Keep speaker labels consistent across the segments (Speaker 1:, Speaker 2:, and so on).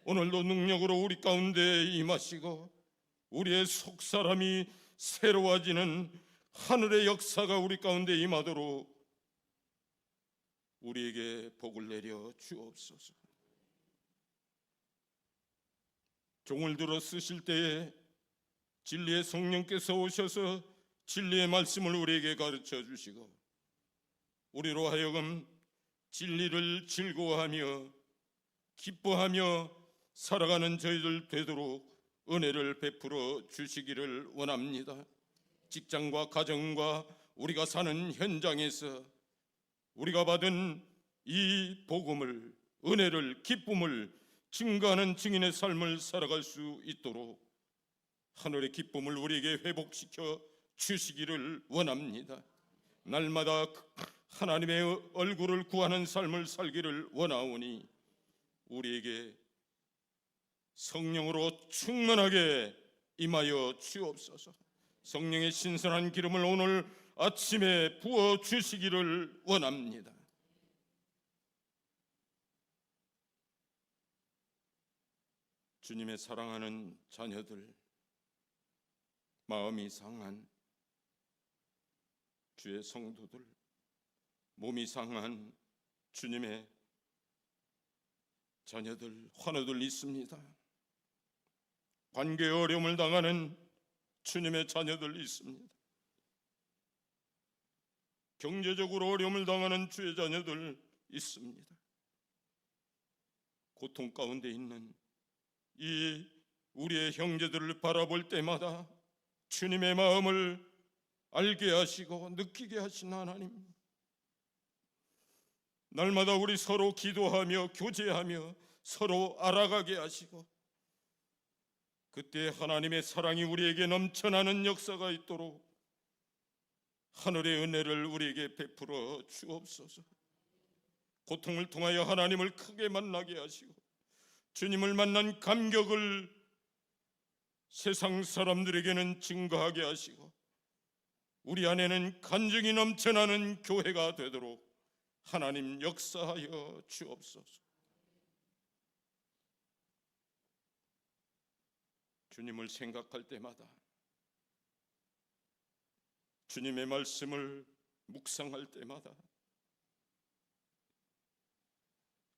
Speaker 1: 오늘도 능력으로 우리 가운데 임하시고 우리의 속사람이 새로워지는 하늘의 역사가 우리 가운데 임하도록 우리에게 복을 내려 주옵소서. 종을 들어 쓰실 때에 진리의 성령께서 오셔서 진리의 말씀을 우리에게 가르쳐 주시고 우리로 하여금 진리를 즐거워하며 기뻐하며 살아가는 저희들 되도록 은혜를 베풀어 주시기를 원합니다. 직장과 가정과 우리가 사는 현장에서 우리가 받은 이 복음을, 은혜를, 기쁨을 증거하는 증인의 삶을 살아갈 수 있도록 하늘의 기쁨을 우리에게 회복시켜 주시기를 원합니다. 날마다 하나님의 얼굴을 구하는 삶을 살기를 원하오니 우리에게 성령으로 충만하게 임하여 주옵소서. 성령의 신선한 기름을 오늘 아침에 부어 주시기를 원합니다. 주님의 사랑하는 자녀들, 마음이 상한 주의 성도들, 몸이 상한 주님의 자녀들, 환우들 있습니다. 관계의 어려움을 당하는 주님의 자녀들 있습니다. 경제적으로 어려움을 당하는 주의 자녀들 있습니다. 고통 가운데 있는 이 우리의 형제들을 바라볼 때마다 주님의 마음을 알게 하시고 느끼게 하신 하나님, 날마다 우리 서로 기도하며 교제하며 서로 알아가게 하시고 그때 하나님의 사랑이 우리에게 넘쳐나는 역사가 있도록 하늘의 은혜를 우리에게 베풀어 주옵소서. 고통을 통하여 하나님을 크게 만나게 하시고 주님을 만난 감격을 세상 사람들에게는 증거하게 하시고 우리 안에는 간증이 넘쳐나는 교회가 되도록 하나님 역사하여 주옵소서. 주님을 생각할 때마다, 주님의 말씀을 묵상할 때마다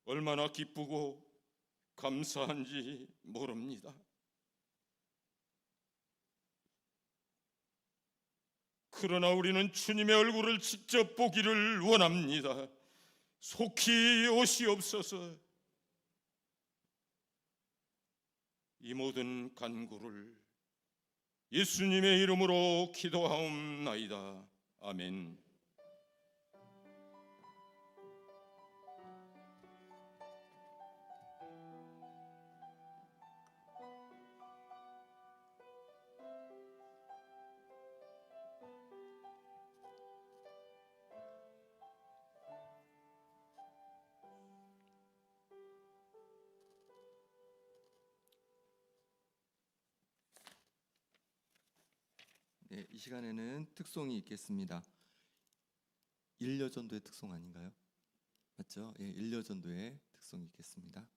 Speaker 1: 얼마나 기쁘고 감사한지 모릅니다. 그러나 우리는 주님의 얼굴을 직접 보기를 원합니다. 속히 오시옵소서. 이 모든 간구를 예수님의 이름으로 기도하옵나이다. 아멘.
Speaker 2: 네, 이 시간에는 특송이 있겠습니다. 일려전도의 특송 아닌가요? 맞죠? 예, 일려전도의 특송이 있겠습니다.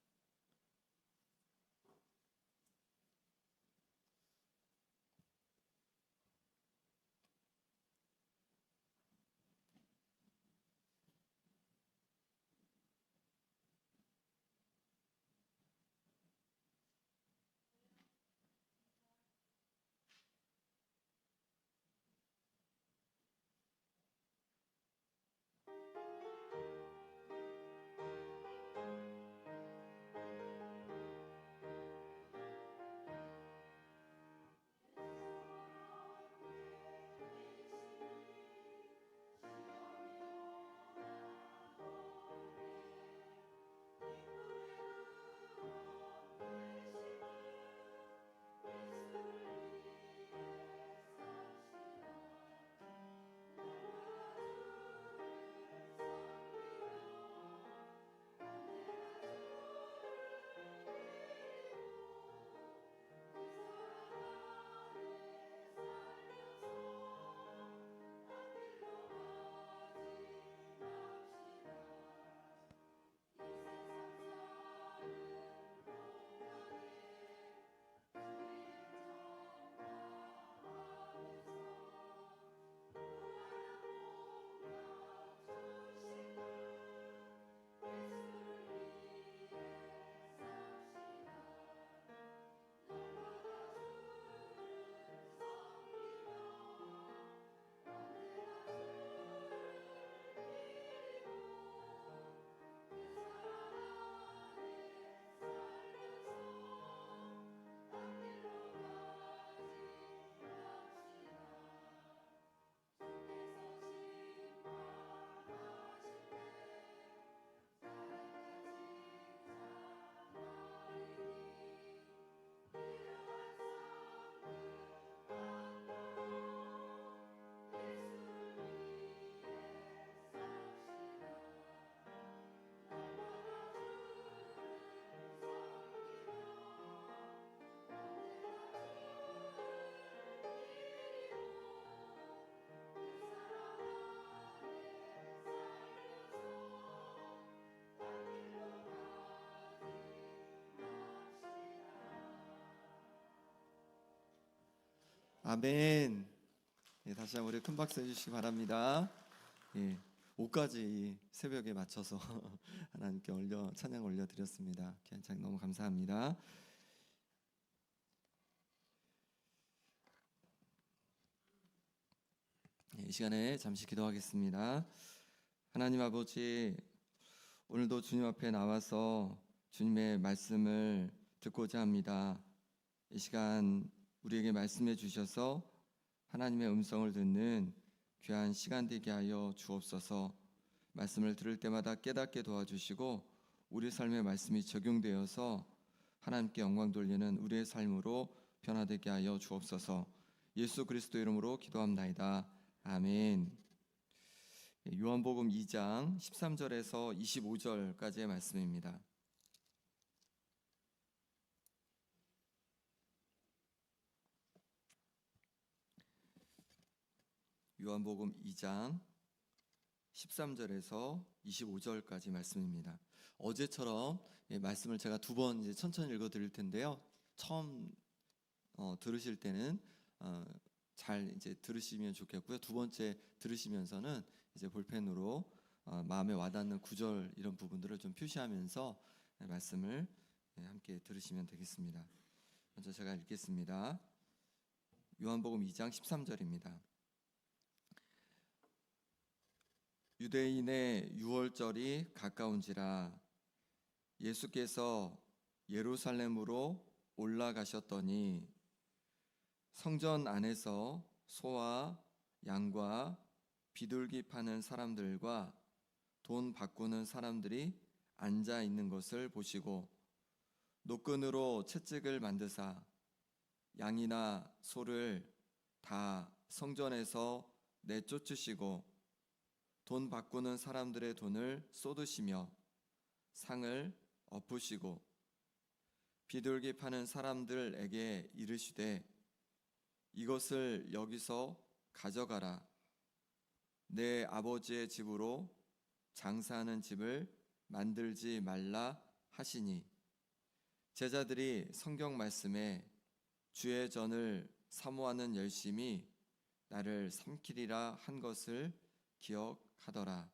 Speaker 2: 아멘. 예, 다시 한번 우리 큰 박수 해주시기 바랍니다. 예, 옷까지 이 새벽에 맞춰서 하나님께 찬양 올려드렸습니다. 귀한 찬양 너무 감사합니다. 예, 이 시간에 잠시 기도하겠습니다. 하나님 아버지, 오늘도 주님 앞에 나와서 주님의 말씀을 듣고자 합니다. 이 시간 우리에게 말씀해 주셔서 하나님의 음성을 듣는 귀한 시간 되게 하여 주옵소서. 말씀을 들을 때마다 깨닫게 도와주시고 우리 삶의 말씀이 적용되어서 하나님께 영광 돌리는 우리의 삶으로 변화되게 하여 주옵소서. 예수 그리스도 이름으로 기도합나이다. 아멘. 요한복음 2장 13절에서 25절까지의 말씀입니다. 요한복음 2장 13절에서 25절까지 말씀입니다. 어제처럼 말씀을 제가 두 번 이제 천천히 읽어 드릴 텐데요. 처음 들으실 때는 잘 이제 들으시면 좋겠고요. 두 번째 들으시면서는 이제 볼펜으로 마음에 와닿는 구절 이런 부분들을 좀 표시하면서 말씀을 함께 들으시면 되겠습니다. 먼저 제가 읽겠습니다. 요한복음 2장 13절입니다. 유대인의 유월절이 가까운지라 예수께서 예루살렘으로 올라가셨더니 성전 안에서 소와 양과 비둘기 파는 사람들과 돈 바꾸는 사람들이 앉아 있는 것을 보시고 노끈으로 채찍을 만드사 양이나 소를 다 성전에서 내쫓으시고 돈 바꾸는 사람들의 돈을 쏟으시며 상을 엎으시고 비둘기 파는 사람들에게 이르시되 이것을 여기서 가져가라. 내 아버지의 집으로 장사하는 집을 만들지 말라 하시니 제자들이 성경 말씀에 주의 전을 사모하는 열심이 나를 삼키리라 한 것을 기억하더라.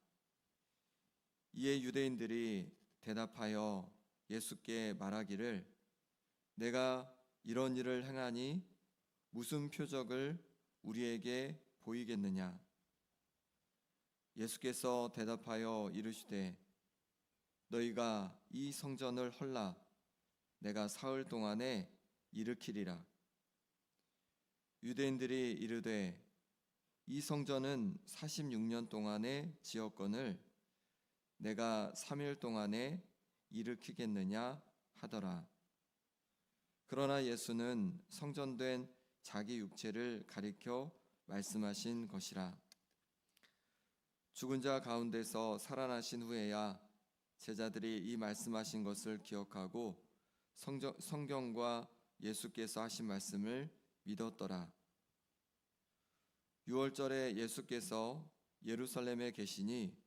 Speaker 2: 이에 유대인들이 대답하여 예수께 말하기를 내가 이런 일을 행하니 무슨 표적을 우리에게 보이겠느냐. 예수께서 대답하여 이르시되 너희가 이 성전을 헐라 내가 사흘 동안에 일으키리라. 유대인들이 이르되 이 성전은 46년 동안에 지었거늘 내가 3일 동안에 일으키겠느냐 하더라. 그러나 예수는 성전된 자기 육체를 가리켜 말씀하신 것이라. 죽은 자 가운데서 살아나신 후에야 제자들이 이 말씀하신 것을 기억하고 성경과 예수께서 하신 말씀을 믿었더라. 유월절에 예수께서 예루살렘에 계시니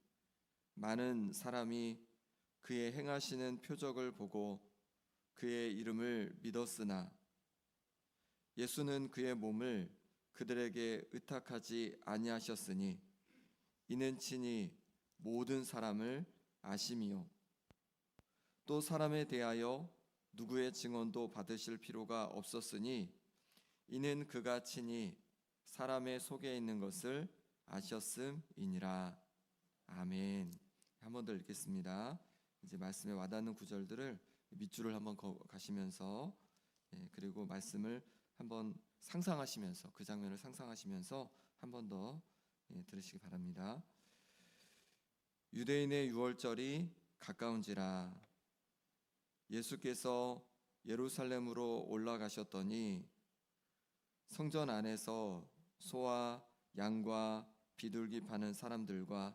Speaker 2: 많은 사람이 그의 행하시는 표적을 보고 그의 이름을 믿었으나 예수는 그의 몸을 그들에게 의탁하지 아니하셨으니 이는 친히 모든 사람을 아심이요 또 사람에 대하여 누구의 증언도 받으실 필요가 없었으니 이는 그가 친히 사람의 속에 있는 것을 아셨음이니라. 아멘. 한 번 더 읽겠습니다. 이제 말씀에 와닿는 구절들을 밑줄을 한번 가시면서 그리고 말씀을 한번 상상하시면서 그 장면을 상상하시면서 한 번 더 들으시기 바랍니다. 유대인의 유월절이 가까운지라 예수께서 예루살렘으로 올라가셨더니 성전 안에서 소와 양과 비둘기 파는 사람들과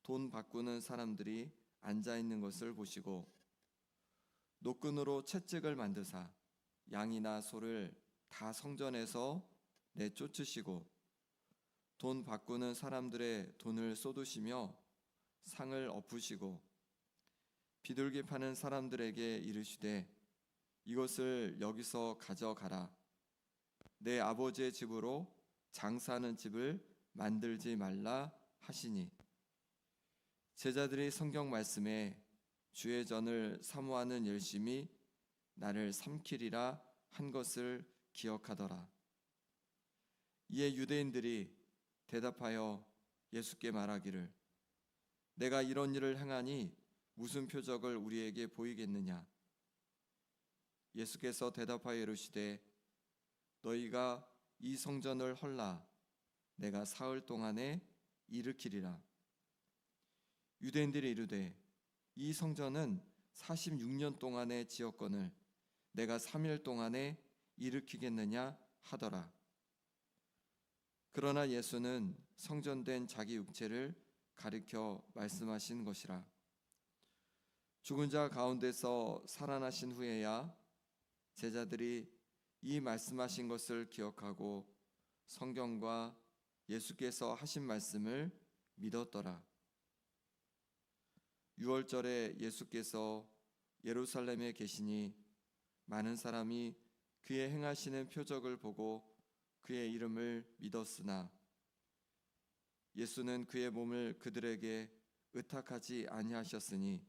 Speaker 2: 돈 바꾸는 사람들이 앉아 있는 것을 보시고 노끈으로 채찍을 만드사 양이나 소를 다 성전에서 내쫓으시고 돈 바꾸는 사람들의 돈을 쏟으시며 상을 엎으시고 비둘기 파는 사람들에게 이르시되 이것을 여기서 가져가라. 내 아버지의 집으로 장사하는 집을 만들지 말라 하시니. 제자들이 성경 말씀에 주의 전을 사모하는 열심이 나를 삼키리라 한 것을 기억하더라. 이에 유대인들이 대답하여 예수께 말하기를, 내가 이런 일을 행하니 무슨 표적을 우리에게 보이겠느냐? 예수께서 대답하여 이르시되, 너희가 이 성전을 헐라 내가 사흘 동안에 일으키리라. 유대인들이 이르되, 이 성전은 46년 동안에 지었거늘 내가 3일 동안에 일으키겠느냐 하더라. 그러나 예수는 성전된 자기 육체를 가리켜 말씀하신 것이라. 죽은 자 가운데서 살아나신 후에야 제자들이 이 말씀하신 것을 기억하고 성경과 예수께서 하신 말씀을 믿었더라. 유월절에 예수께서 예루살렘에 계시니 많은 사람이 그의 행하시는 표적을 보고 그의 이름을 믿었으나 예수는 그의 몸을 그들에게 의탁하지 아니하셨으니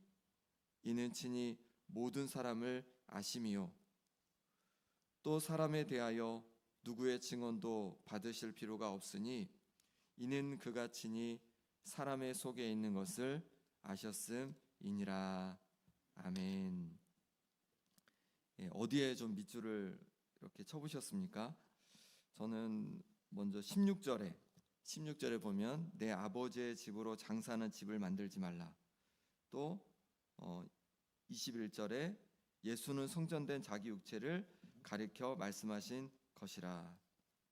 Speaker 2: 이는 친히 모든 사람을 아심이요 또 사람에 대하여 누구의 증언도 받으실 필요가 없으니 이는 그가 친히 사람의 속에 있는 것을 아셨음이니라. 아멘. 어디에 좀 밑줄을 이렇게 쳐보셨습니까? 저는 먼저 16절에 보면 내 아버지의 집으로 장사하는 집을 만들지 말라. 또 21절에 예수는 성전된 자기 육체를 가리켜 말씀하신 것이라.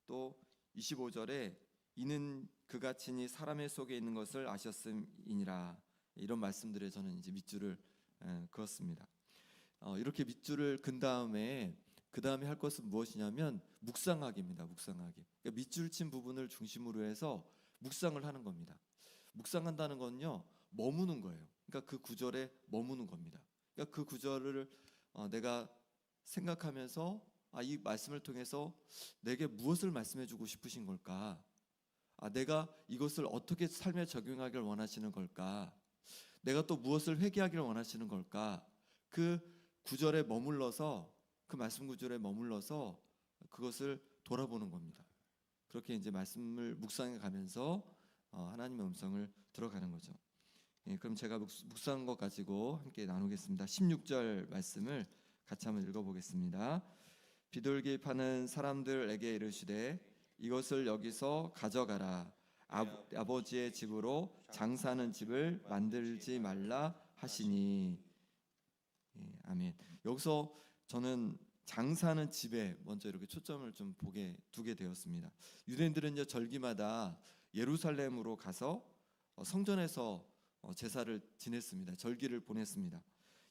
Speaker 2: 또 25절에 이는 그가 친히 사람의 속에 있는 것을 아셨음이니라. 이런 말씀들에 저는 이제 밑줄을 그었습니다. 이렇게 밑줄을 근 다음에 그 다음에 할 것은 무엇이냐면 묵상하기입니다. 묵상하기. 그러니까 밑줄 친 부분을 중심으로 해서 묵상을 하는 겁니다. 묵상한다는 건요, 머무는 거예요. 그러니까 그 구절에 머무는 겁니다. 그러니까 그 구절을 내가 생각하면서 이 말씀을 통해서 내게 무엇을 말씀해주고 싶으신 걸까? 내가 이것을 어떻게 삶에 적용하길 원하시는 걸까? 내가 또 무엇을 회개하길 원하시는 걸까? 그 구절에 머물러서, 그 말씀 구절에 머물러서 그것을 돌아보는 겁니다. 그렇게 이제 말씀을 묵상해 가면서 하나님의 음성을 들어가는 거죠. 그럼 제가 묵상한 것 가지고 함께 나누겠습니다. 16절 말씀을 같이 한번 읽어보겠습니다. 비둘기 파는 사람들에게 이르시되 이것을 여기서 가져가라. 아버지의 집으로 장사하는 집을 만들지 말라 하시니. 아멘. 여기서 저는 장사하는 집에 먼저 이렇게 초점을 좀 두게 되었습니다. 유대인들은 이제 절기마다 예루살렘으로 가서 성전에서 제사를 지냈습니다. 절기를 보냈습니다.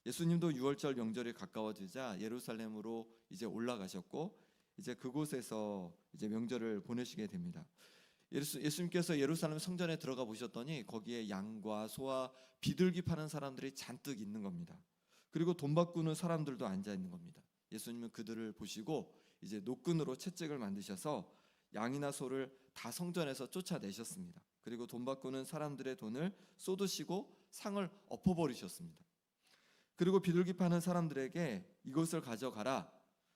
Speaker 2: 예수님도 유월절 명절이 가까워지자 예루살렘으로 이제 올라가셨고 이제 그곳에서 이제 명절을 보내시게 됩니다. 예수님께서 예루살렘 성전에 들어가 보셨더니 거기에 양과 소와 비둘기 파는 사람들이 잔뜩 있는 겁니다. 그리고 돈 바꾸는 사람들도 앉아 있는 겁니다. 예수님은 그들을 보시고 이제 노끈으로 채찍을 만드셔서 양이나 소를 다 성전에서 쫓아내셨습니다. 그리고 돈 바꾸는 사람들의 돈을 쏟으시고 상을 엎어버리셨습니다. 그리고 비둘기 파는 사람들에게 이것을 가져가라.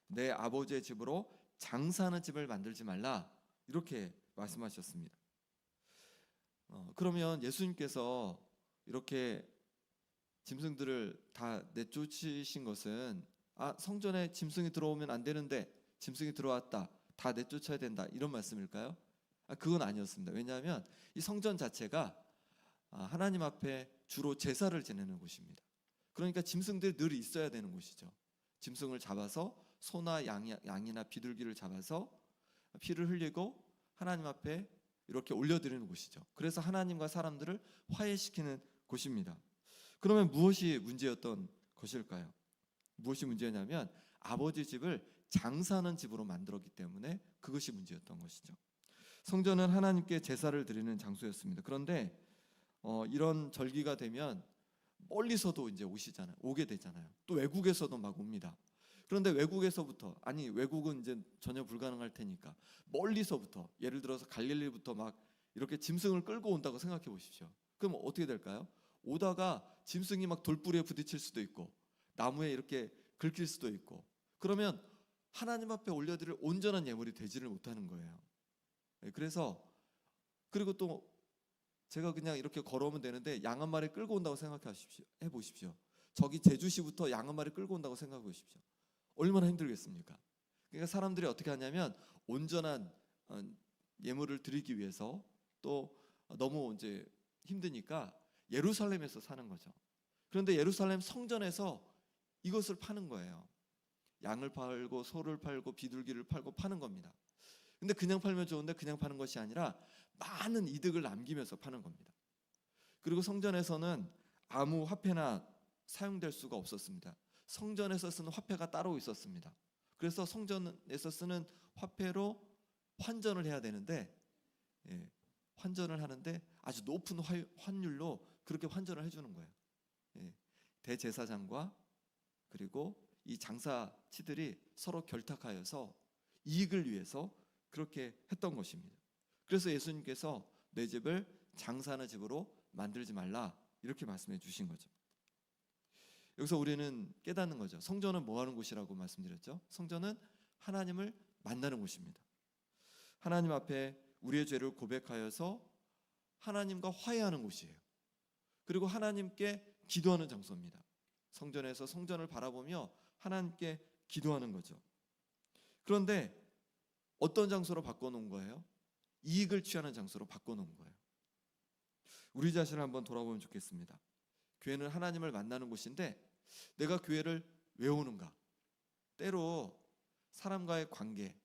Speaker 2: 내 아버지의 집으로 장사하는 집을 만들지 말라. 이렇게 말씀하셨습니다. 그러면 예수님께서 이렇게 짐승들을 다 내쫓으신 것은 성전에 짐승이 들어오면 안 되는데 짐승이 들어왔다. 다 내쫓아야 된다. 이런 말씀일까요? 그건 아니었습니다. 왜냐하면 이 성전 자체가 하나님 앞에 주로 제사를 지내는 곳입니다. 그러니까 짐승들이 늘 있어야 되는 곳이죠. 짐승을 잡아서 소나 양이나 비둘기를 잡아서 피를 흘리고 하나님 앞에 이렇게 올려드리는 곳이죠. 그래서 하나님과 사람들을 화해시키는 곳입니다. 그러면 무엇이 문제였던 것일까요? 무엇이 문제냐면 아버지 집을 장사하는 집으로 만들었기 때문에 그것이 문제였던 것이죠. 성전은 하나님께 제사를 드리는 장소였습니다. 그런데 이런 절기가 되면 멀리서도 이제 오게 되잖아요. 또 외국에서도 막 옵니다.
Speaker 3: 그런데 외국에서부터, 아니 외국은 이제 전혀 불가능할 테니까 멀리서부터, 예를 들어서 갈릴리부터 막 이렇게 짐승을 끌고 온다고 생각해 보십시오. 그럼 어떻게 될까요? 오다가 짐승이 막 돌부리에 부딪힐 수도 있고 나무에 이렇게 긁힐 수도 있고, 그러면 하나님 앞에 올려드릴 온전한 예물이 되지를 못하는 거예요. 그래서, 그리고 또 제가 그냥 이렇게 걸어오면 되는데 양 한 마리 끌고 온다고 해 보십시오. 저기 제주시부터 양 한 마리 끌고 온다고 생각해 보십시오. 얼마나 힘들겠습니까? 그러니까 사람들이 어떻게 하냐면 온전한 예물을 드리기 위해서 또 너무 이제 힘드니까 예루살렘에서 사는 거죠. 그런데 예루살렘 성전에서 이것을 파는 거예요. 양을 팔고 소를 팔고 비둘기를 팔고 파는 겁니다. 근데 그냥 팔면 좋은데 그냥 파는 것이 아니라 많은 이득을 남기면서 파는 겁니다. 그리고 성전에서는 아무 화폐나 사용될 수가 없었습니다. 성전에서 쓰는 화폐가 따로 있었습니다. 그래서 성전에서 쓰는 화폐로 환전을 해야 되는데, 환전을 하는데 아주 높은 환율로 그렇게 환전을 해주는 거예요. 대제사장과 그리고 이 장사치들이 서로 결탁하여서 이익을 위해서 그렇게 했던 것입니다. 그래서 예수님께서 내 집을 장사하는 집으로 만들지 말라, 이렇게 말씀해 주신 거죠. 여기서 우리는 깨닫는 거죠. 성전은 뭐 하는 곳이라고 말씀드렸죠? 성전은 하나님을 만나는 곳입니다. 하나님 앞에 우리의 죄를 고백하여서 하나님과 화해하는 곳이에요. 그리고 하나님께 기도하는 장소입니다. 성전에서 성전을 바라보며 하나님께 기도하는 거죠. 그런데 어떤 장소로 바꿔놓은 거예요? 이익을 취하는 장소로 바꿔놓은 거예요. 우리 자신을 한번 돌아보면 좋겠습니다. 교회는 하나님을 만나는 곳인데 내가 교회를 왜 오는가? 때로 사람과의 관계,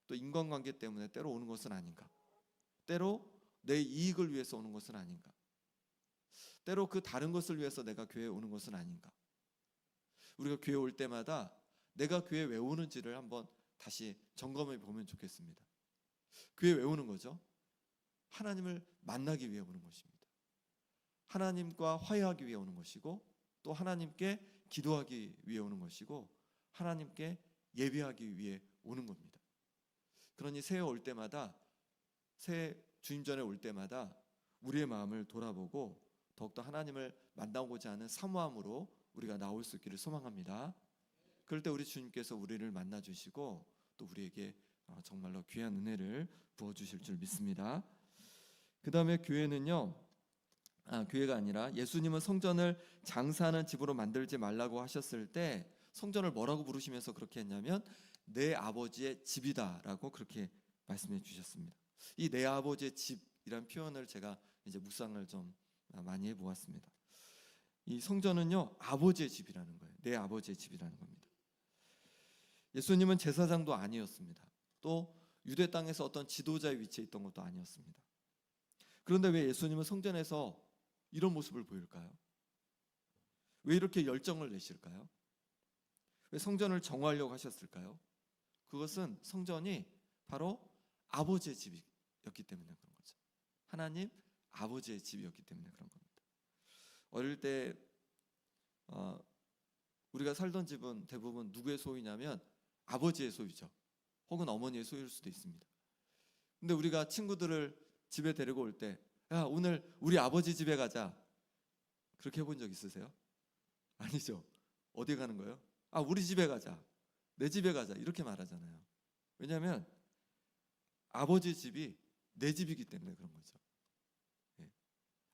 Speaker 3: 또 인간관계 때문에 때로 오는 것은 아닌가? 때로 내 이익을 위해서 오는 것은 아닌가? 때로 그 다른 것을 위해서 내가 교회에 오는 것은 아닌가? 우리가 교회 올 때마다 내가 교회에 왜 오는지를 한번 다시 점검해 보면 좋겠습니다. 교회 왜 오는 거죠? 하나님을 만나기 위해 오는 것입니다. 하나님과 화해하기 위해 오는 것이고, 또 하나님께 기도하기 위해 오는 것이고, 하나님께 예배하기 위해 오는 겁니다. 그러니 새해 올 때마다, 새해 주임전에 올 때마다 우리의 마음을 돌아보고 더욱더 하나님을 만나고자 하는 사모함으로 우리가 나올 수 있기를 소망합니다. 그럴 때 우리 주님께서 우리를 만나 주시고 또 우리에게 정말로 귀한 은혜를 부어 주실 줄 믿습니다. 그 다음에 교회는요, 교회가 아니라 예수님은 성전을 장사하는 집으로 만들지 말라고 하셨을 때 성전을 뭐라고 부르시면서 그렇게 했냐면 내 아버지의 집이다라고 그렇게 말씀해 주셨습니다. 이 내 아버지의 집이란 표현을 제가 이제 묵상을 좀 많이 해보았습니다. 이 성전은요, 아버지의 집이라는 거예요. 내 아버지의 집이라는 겁니다. 예수님은 제사장도 아니었습니다. 또 유대 땅에서 어떤 지도자의 위치에 있던 것도 아니었습니다. 그런데 왜 예수님은 성전에서 이런 모습을 보일까요? 왜 이렇게 열정을 내실까요? 왜 성전을 정화하려고 하셨을까요? 그것은 성전이 바로 아버지의 집이었기 때문에 그런 거죠. 하나님 아버지의 집이었기 때문에 그런 겁니다. 어릴 때 우리가 살던 집은 대부분 누구의 소유냐면 아버지의 소유죠. 혹은 어머니의 소유일 수도 있습니다. 근데 우리가 친구들을 집에 데리고 올 때, 야, 오늘 우리 아버지 집에 가자, 그렇게 해본 적 있으세요? 아니죠. 어디 가는 거예요? 우리 집에 가자, 내 집에 가자, 이렇게 말하잖아요. 왜냐하면 아버지 집이 내 집이기 때문에 그런 거죠.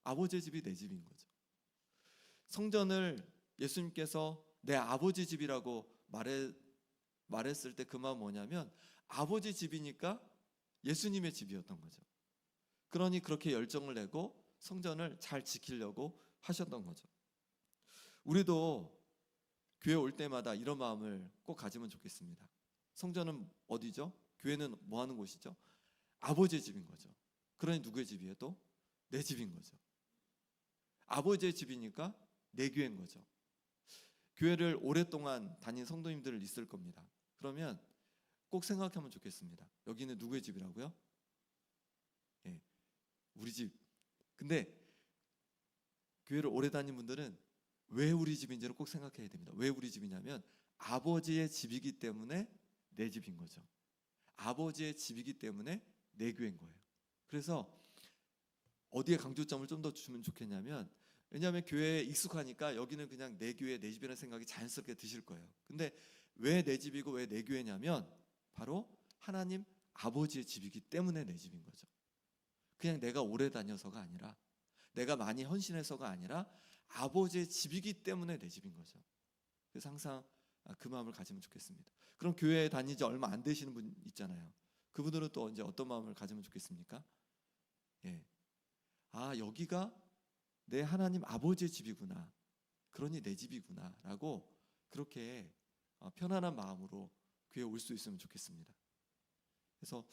Speaker 3: 아버지의 집이 내 집인 거죠. 성전을 예수님께서 내 아버지 집이라고 말했을 때 그 마음은 뭐냐면 아버지 집이니까 예수님의 집이었던 거죠. 그러니 그렇게 열정을 내고 성전을 잘 지키려고 하셨던 거죠. 우리도 교회 올 때마다 이런 마음을 꼭 가지면 좋겠습니다. 성전은 어디죠? 교회는 뭐 하는 곳이죠? 아버지의 집인 거죠. 그러니 누구의 집이에요? 또 내 집인 거죠. 아버지의 집이니까 내 교회인 거죠. 교회를 오랫동안 다닌 성도님들 있을 겁니다. 그러면 꼭 생각하면 좋겠습니다. 여기는 누구의 집이라고요? 우리 집. 근데 교회를 오래 다닌 분들은 왜 우리 집인지를 꼭 생각해야 됩니다. 왜 우리 집이냐면 아버지의 집이기 때문에 내 집인 거죠. 아버지의 집이기 때문에 내 교회인 거예요. 그래서 어디에 강조점을 좀 더 주면 좋겠냐면, 왜냐하면 교회에 익숙하니까 여기는 그냥 내 교회, 내 집이라는 생각이 자연스럽게 드실 거예요. 근데 왜 내 집이고 왜 내 교회냐면 바로 하나님 아버지의 집이기 때문에 내 집인 거죠. 그냥 내가 오래 다녀서가 아니라, 내가 많이 헌신해서가 아니라 아버지의 집이기 때문에 내 집인 거죠. 그래서 항상 그 마음을 가지면 좋겠습니다. 그럼 교회에 다닌 지 얼마 안 되시는 분 있잖아요. 그분들은 또 이제 어떤 마음을 가지면 좋겠습니까? 예. 아, 여기가 내 하나님 아버지의 집이구나. 그러니 내 집이구나라고 그렇게 편안한 마음으로 교회에 올 수 있으면 좋겠습니다. 그래서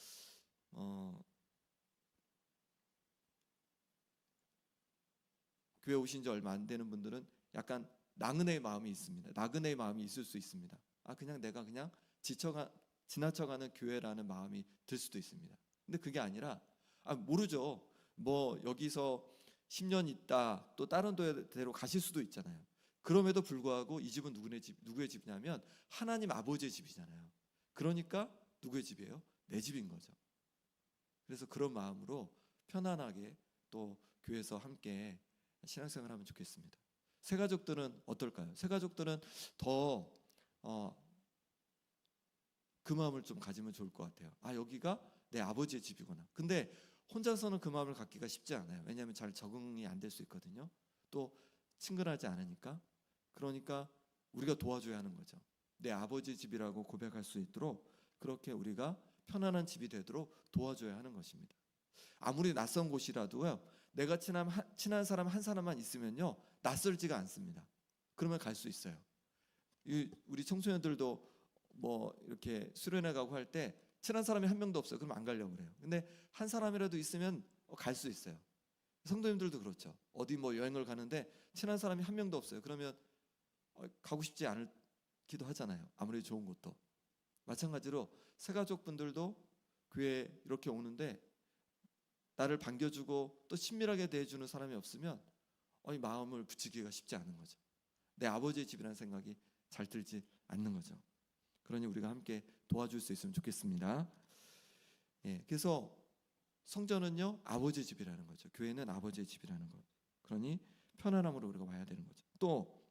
Speaker 3: 교회 오신 지 얼마 안 되는 분들은 약간 나그네의 마음이 있습니다. 나그네의 마음이 있을 수 있습니다. 그냥 내가 그냥 지나쳐가는 교회라는 마음이 들 수도 있습니다. 근데 그게 아니라 모르죠. 뭐 여기서 10년 있다 또 다른 데로 가실 수도 있잖아요. 그럼에도 불구하고 이 집은 누구의 집이냐면 하나님 아버지의 집이잖아요. 그러니까 누구의 집이에요? 내 집인 거죠. 그래서 그런 마음으로 편안하게 또 교회에서 함께 신앙생활을 하면 좋겠습니다. 새 가족들은 어떨까요? 새 가족들은 더 그 마음을 좀 가지면 좋을 것 같아요. 여기가 내 아버지의 집이구나. 근데 혼자서는 그 마음을 갖기가 쉽지 않아요. 왜냐하면 잘 적응이 안 될 수 있거든요. 또 친근하지 않으니까. 그러니까 우리가 도와줘야 하는 거죠. 내 아버지의 집이라고 고백할 수 있도록 그렇게 우리가 편안한 집이 되도록 도와줘야 하는 것입니다. 아무리 낯선 곳이라도요, 내가 친한 사람 한 사람만 있으면요 낯설지가 않습니다. 그러면 갈 수 있어요. 우리 청소년들도 뭐 이렇게 수련회 가고 할 때 친한 사람이 한 명도 없어요. 그럼 안 가려고 그래요. 근데 한 사람이라도 있으면 갈 수 있어요. 성도님들도 그렇죠. 어디 뭐 여행을 가는데 친한 사람이 한 명도 없어요. 그러면 가고 싶지 않기도 하잖아요. 아무리 좋은 곳도. 마찬가지로 새가족분들도 교회에 이렇게 오는데 나를 반겨주고 또 친밀하게 대해주는 사람이 없으면 이 마음을 붙이기가 쉽지 않은 거죠. 내 아버지의 집이라는 생각이 잘 들지 않는 거죠. 그러니 우리가 함께 도와줄 수 있으면 좋겠습니다. 그래서 성전은요 아버지의 집이라는 거죠. 교회는 아버지의 집이라는 것. 그러니 편안함으로 우리가 와야 되는 거죠. 또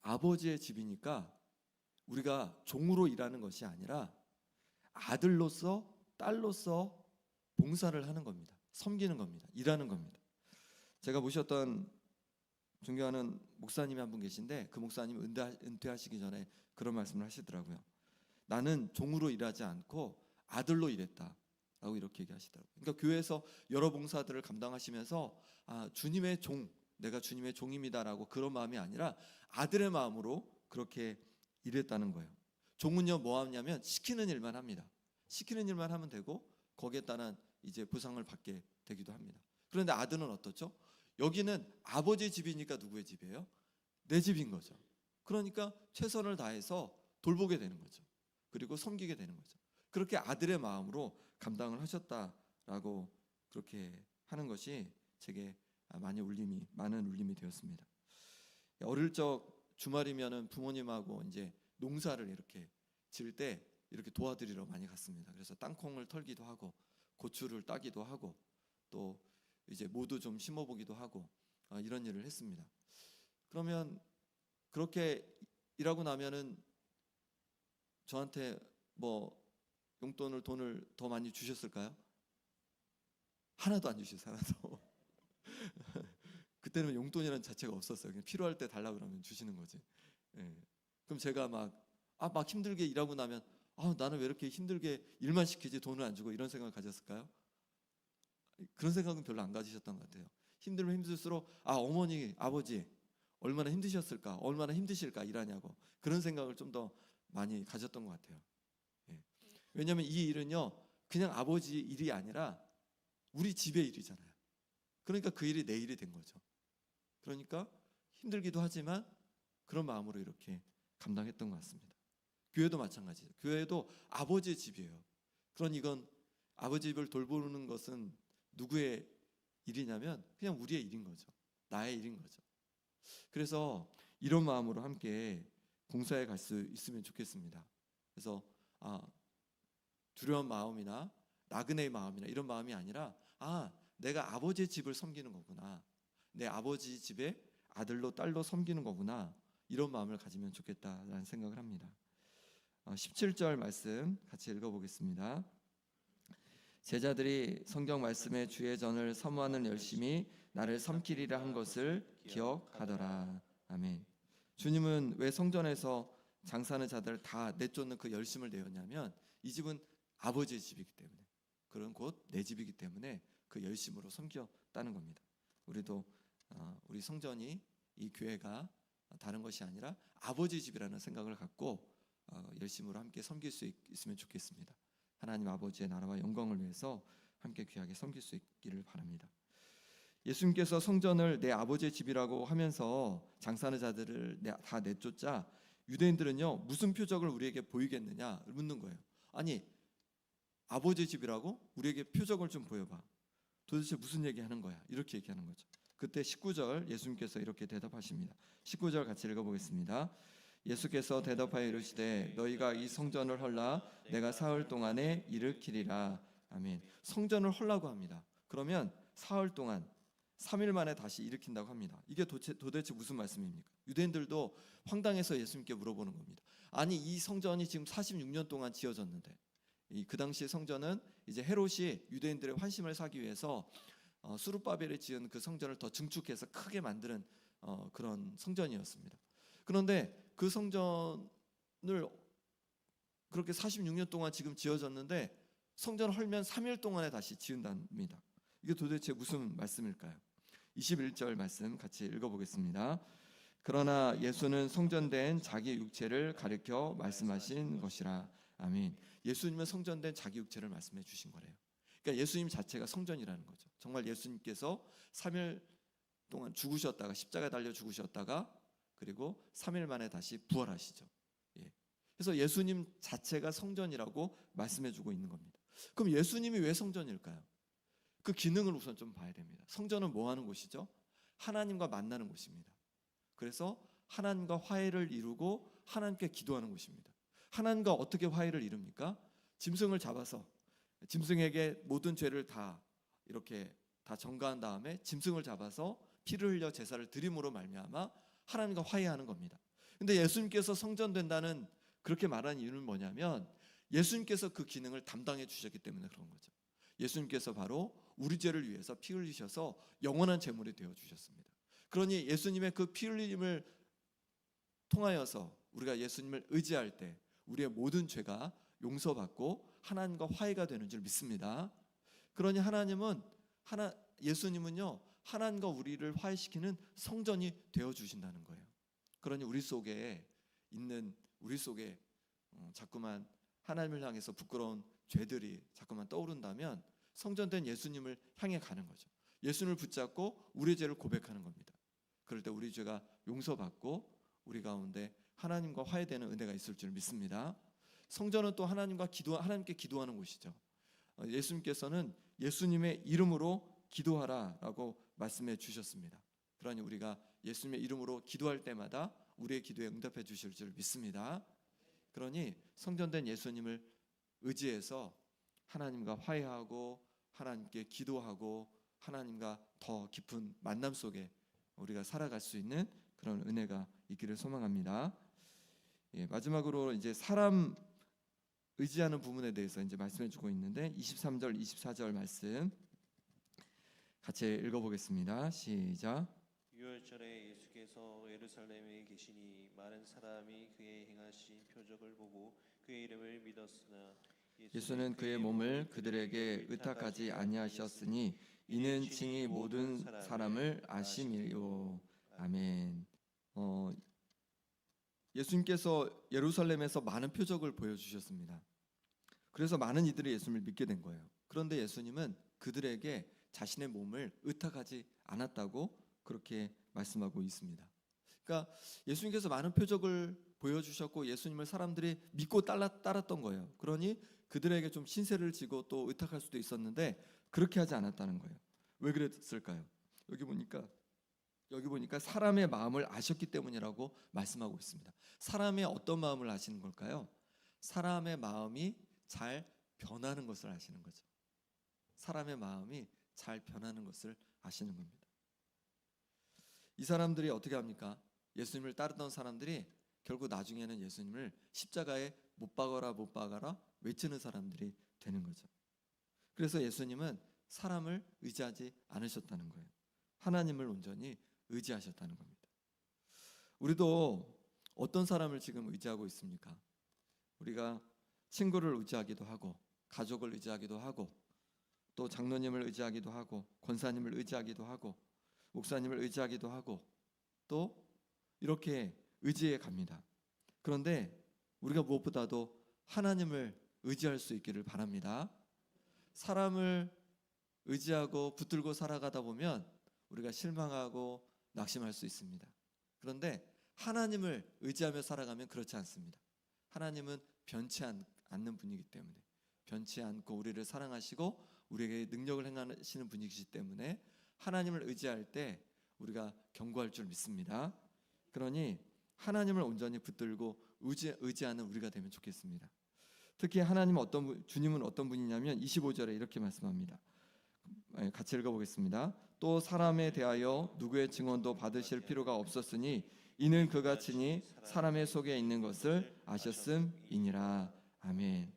Speaker 3: 아버지의 집이니까 우리가 종으로 일하는 것이 아니라 아들로서 딸로서 봉사를 하는 겁니다. 섬기는 겁니다. 일하는 겁니다. 제가 모셨던 존경하는 목사님이 한 분 계신데 그 목사님이 은퇴하시기 전에 그런 말씀을 하시더라고요. 나는 종으로 일하지 않고 아들로 일했다라고 이렇게 얘기하시더라고요. 그러니까 교회에서 여러 봉사들을 감당하시면서 주님의 종, 내가 주님의 종입니다라고 그런 마음이 아니라 아들의 마음으로 그렇게 일했다는 거예요. 종은요 뭐 하냐면 시키는 일만 합니다. 시키는 일만 하면 되고 거기에 따른 이제 보상을 받게 되기도 합니다. 그런데 아들은 어떻죠? 여기는 아버지의 집이니까 누구의 집이에요? 내 집인 거죠. 그러니까 최선을 다해서 돌보게 되는 거죠. 그리고 섬기게 되는 거죠. 그렇게 아들의 마음으로 감당을 하셨다라고 그렇게 하는 것이 제게 많은 울림이 되었습니다. 어릴 적 주말이면은 부모님하고 이제 농사를 이렇게 지을 때 이렇게 도와드리러 많이 갔습니다. 그래서 땅콩을 털기도 하고 고추를 따기도 하고 또 이제 모두 좀 심어보기도 하고 이런 일을 했습니다. 그러면 그렇게 일하고 나면은 저한테 뭐 돈을 더 많이 주셨을까요? 하나도 안 주셨어요. 하나도. 그때는 용돈이라는 자체가 없었어요. 그냥 필요할 때 달라 그러면 주시는 거지. 그럼 제가 막 힘들게 일하고 나면 나는 왜 이렇게 힘들게 일만 시키지 돈을 안 주고 이런 생각을 가졌을까요? 그런 생각은 별로 안 가지셨던 것 같아요. 힘들면 힘들수록 어머니, 아버지 얼마나 힘드셨을까, 얼마나 힘드실까 일하냐고 그런 생각을 좀 더 많이 가졌던 것 같아요. 왜냐하면 이 일은요 그냥 아버지 일이 아니라 우리 집의 일이잖아요. 그러니까 그 일이 내 일이 된 거죠. 그러니까 힘들기도 하지만 그런 마음으로 이렇게 감당했던 것 같습니다. 교회도 마찬가지죠. 교회도 아버지의 집이에요. 그러니 이건 아버지 집을 돌보는 것은 누구의 일이냐면 그냥 우리의 일인 거죠. 나의 일인 거죠. 그래서 이런 마음으로 함께 봉사에 갈 수 있으면 좋겠습니다. 그래서 두려운 마음이나 나그네의 마음이나 이런 마음이 아니라 내가 아버지의 집을 섬기는 거구나, 내 아버지 집의 아들로 딸로 섬기는 거구나, 이런 마음을 가지면 좋겠다라는 생각을 합니다. 17절 말씀 같이 읽어보겠습니다. 제자들이 성경 말씀에 주의 전을 사모하는 열심히 나를 섬기리라 한 것을 기억하더라. 아멘. 주님은 왜 성전에서 장사하는 자들을 다 내쫓는 그 열심을 내었냐면, 이 집은 아버지의 집이기 때문에, 그런 곧 내 집이기 때문에 그 열심으로 섬겼다는 겁니다. 우리도 우리 성전이, 이 교회가 다른 것이 아니라 아버지의 집이라는 생각을 갖고 열심으로 함께 섬길 수 있으면 좋겠습니다. 하나님 아버지의 나라와 영광을 위해서 함께 귀하게 섬길 수 있기를 바랍니다. 예수님께서 성전을 내 아버지의 집이라고 하면서 장사하는 자들을 다 내쫓자 유대인들은요, 무슨 표적을 우리에게 보이겠느냐 묻는 거예요. 아니, 아버지의 집이라고? 우리에게 표적을 좀 보여봐. 도대체 무슨 얘기하는 거야? 이렇게 얘기하는 거죠. 그때 19절 예수님께서 이렇게 대답하십니다. 19절 같이 읽어보겠습니다. 예수께서 대답하여 이르시되 너희가 이 성전을 헐라 내가 사흘 동안에 일으키리라. 아멘. 성전을 헐라고 합니다. 그러면 사흘 동안 3일 만에 다시 일으킨다고 합니다. 이게 도대체 무슨 말씀입니까? 유대인들도 황당해서 예수님께 물어보는 겁니다. 아니, 이 성전이 지금 46년 동안 지어졌는데, 그 당시 성전은 이제 헤롯이 유대인들의 환심을 사기 위해서 수룹바벨이 지은 그 성전을 더 증축해서 크게 만드는 그런 성전이었습니다. 그런데 그 성전을 그렇게 46년 동안 지금 지어졌는데 성전을 헐면 3일 동안에 다시 지은답니다. 이게 도대체 무슨 말씀일까요? 21절 말씀 같이 읽어보겠습니다. 그러나 예수는 성전된 자기 육체를 가리켜 말씀하신 것이라. 아멘. 예수님은 성전된 자기 육체를 말씀해 주신 거래요. 그러니까 예수님 자체가 성전이라는 거죠. 정말 예수님께서 3일 동안 죽으셨다가 십자가에 달려 죽으셨다가 그리고 3일 만에 다시 부활하시죠. 그래서 예수님 자체가 성전이라고 말씀해 주고 있는 겁니다. 그럼 예수님이 왜 성전일까요? 그 기능을 우선 좀 봐야 됩니다. 성전은 뭐 하는 곳이죠? 하나님과 만나는 곳입니다. 그래서 하나님과 화해를 이루고 하나님께 기도하는 곳입니다. 하나님과 어떻게 화해를 이룹니까? 짐승을 잡아서 짐승에게 모든 죄를 다 이렇게 다 전가한 다음에 짐승을 잡아서 피를 흘려 제사를 드림으로 말미암아 하나님과 화해하는 겁니다. 근데 예수님께서 성전된다는 그렇게 말하는 이유는 뭐냐면, 예수님께서 그 기능을 담당해 주셨기 때문에 그런 거죠. 예수님께서 바로 우리 죄를 위해서 피 흘리셔서 영원한 제물이 되어 주셨습니다. 그러니 예수님의 그 피 흘림을 통하여서 우리가 예수님을 의지할 때 우리의 모든 죄가 용서받고 하나님과 화해가 되는 줄 믿습니다. 그러니 예수님은요, 하나님과 우리를 화해시키는 성전이 되어 주신다는 거예요. 그러니 우리 속에 자꾸만 하나님을 향해서 부끄러운 죄들이 자꾸만 떠오른다면 성전된 예수님을 향해 가는 거죠. 예수님을 붙잡고 우리의 죄를 고백하는 겁니다. 그럴 때 우리 죄가 용서받고 우리 가운데 하나님과 화해되는 은혜가 있을 줄 믿습니다. 성전은 또 하나님께 기도하는 곳이죠. 예수님께서는 예수님의 이름으로 기도하라라고 말씀해 주셨습니다. 그러니 우리가 예수님의 이름으로 기도할 때마다 우리의 기도에 응답해 주실 줄 믿습니다. 그러니 성전된 예수님을 의지해서 하나님과 화해하고 하나님께 기도하고 하나님과 더 깊은 만남 속에 우리가 살아갈 수 있는 그런 은혜가 있기를 소망합니다. 마지막으로 이제 사람 의지하는 부분에 대해서 이제 말씀해 주고 있는데 23절, 24절 말씀 같이 읽어보겠습니다. 시작.
Speaker 4: 유월절에 예수께서 예루살렘에 계시니 많은 사람이 그의 행하신 표적을 보고 그의 이름을 믿었으나
Speaker 2: 예수는 그의 몸을 그들에게 의탁하지 아니하셨으니 이는 친히 모든 사람을 아심이요. 아멘.
Speaker 3: 예수님께서 예루살렘에서 많은 표적을 보여주셨습니다. 그래서 많은 이들이 예수님을 믿게 된 거예요. 그런데 예수님은 그들에게 자신의 몸을 의탁하지 않았다고 그렇게 말씀하고 있습니다. 그러니까 예수님께서 많은 표적을 보여주셨고 예수님을 사람들이 믿고 따랐던 거예요. 그러니 그들에게 좀 신세를 지고 또 의탁할 수도 있었는데 그렇게 하지 않았다는 거예요. 왜 그랬을까요? 여기 보니까 여기 보니까 사람의 마음을 아셨기 때문이라고 말씀하고 있습니다. 사람의 어떤 마음을 아시는 걸까요? 사람의 마음이 잘 변하는 것을 아시는 거죠. 사람의 마음이 잘 변하는 것을 아시는 겁니다. 이 사람들이 어떻게 합니까? 예수님을 따르던 사람들이 결국 나중에는 예수님을 십자가에 못 박아라 외치는 사람들이 되는 거죠. 그래서 예수님은 사람을 의지하지 않으셨다는 거예요. 하나님을 온전히 의지하셨다는 겁니다. 우리도 어떤 사람을 지금 의지하고 있습니까? 우리가 친구를 의지하기도 하고, 가족을 의지하기도 하고, 또 장로님을 의지하기도 하고, 권사님을 의지하기도 하고, 목사님을 의지하기도 하고, 또 이렇게 의지해 갑니다. 그런데 우리가 무엇보다도 하나님을 의지할 수 있기를 바랍니다. 사람을 의지하고 붙들고 살아가다 보면 우리가 실망하고 낙심할 수 있습니다. 그런데 하나님을 의지하며 살아가면 그렇지 않습니다. 하나님은 변치 않는 분이기 때문에, 변치 않고 우리를 사랑하시고 우리에게 능력을 행하시는 분이시기 때문에 하나님을 의지할 때 우리가 견고할 줄 믿습니다. 그러니 하나님을 온전히 붙들고 의지하는 우리가 되면 좋겠습니다. 특히 주님은 어떤 분이냐면 25절에 이렇게 말씀합니다. 같이 읽어보겠습니다. 또 사람에 대하여 누구의 증언도 받으실 필요가 없었으니 이는 그가 친히 사람의 속에 있는 것을 아셨음이니라. 아멘.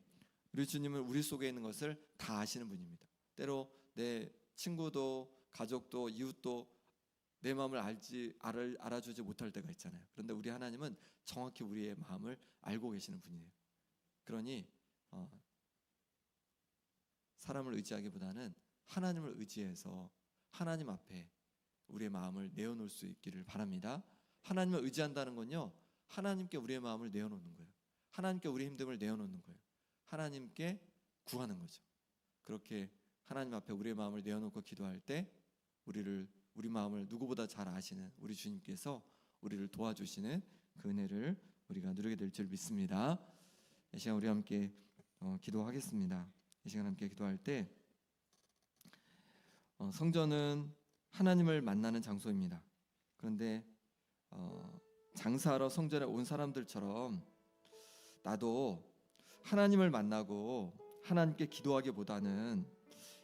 Speaker 3: 우리 주님은 우리 속에 있는 것을 다 아시는 분입니다. 때로 내 친구도 가족도 이웃도 내 마음을 알아주지 못할 때가 있잖아요. 그런데 우리 하나님은 정확히 우리의 마음을 알고 계시는 분이에요. 그러니 사람을 의지하기보다는 하나님을 의지해서 하나님 앞에 우리의 마음을 내어놓을 수 있기를 바랍니다. 하나님을 의지한다는 건요, 하나님께 우리의 마음을 내어놓는 거예요. 하나님께 우리의 힘듦을 내어놓는 거예요. 하나님께 구하는 거죠. 그렇게 하나님 앞에 우리의 마음을 내어놓고 기도할 때 우리 마음을 누구보다 잘 아시는 우리 주님께서 우리를 도와주시는 그 은혜를 우리가 누리게 될 줄 믿습니다. 이 시간 우리 함께 기도하겠습니다. 이 시간 함께 기도할 때 성전은 하나님을 만나는 장소입니다. 그런데 장사하러 성전에 온 사람들처럼 나도 하나님을 만나고 하나님께 기도하기보다는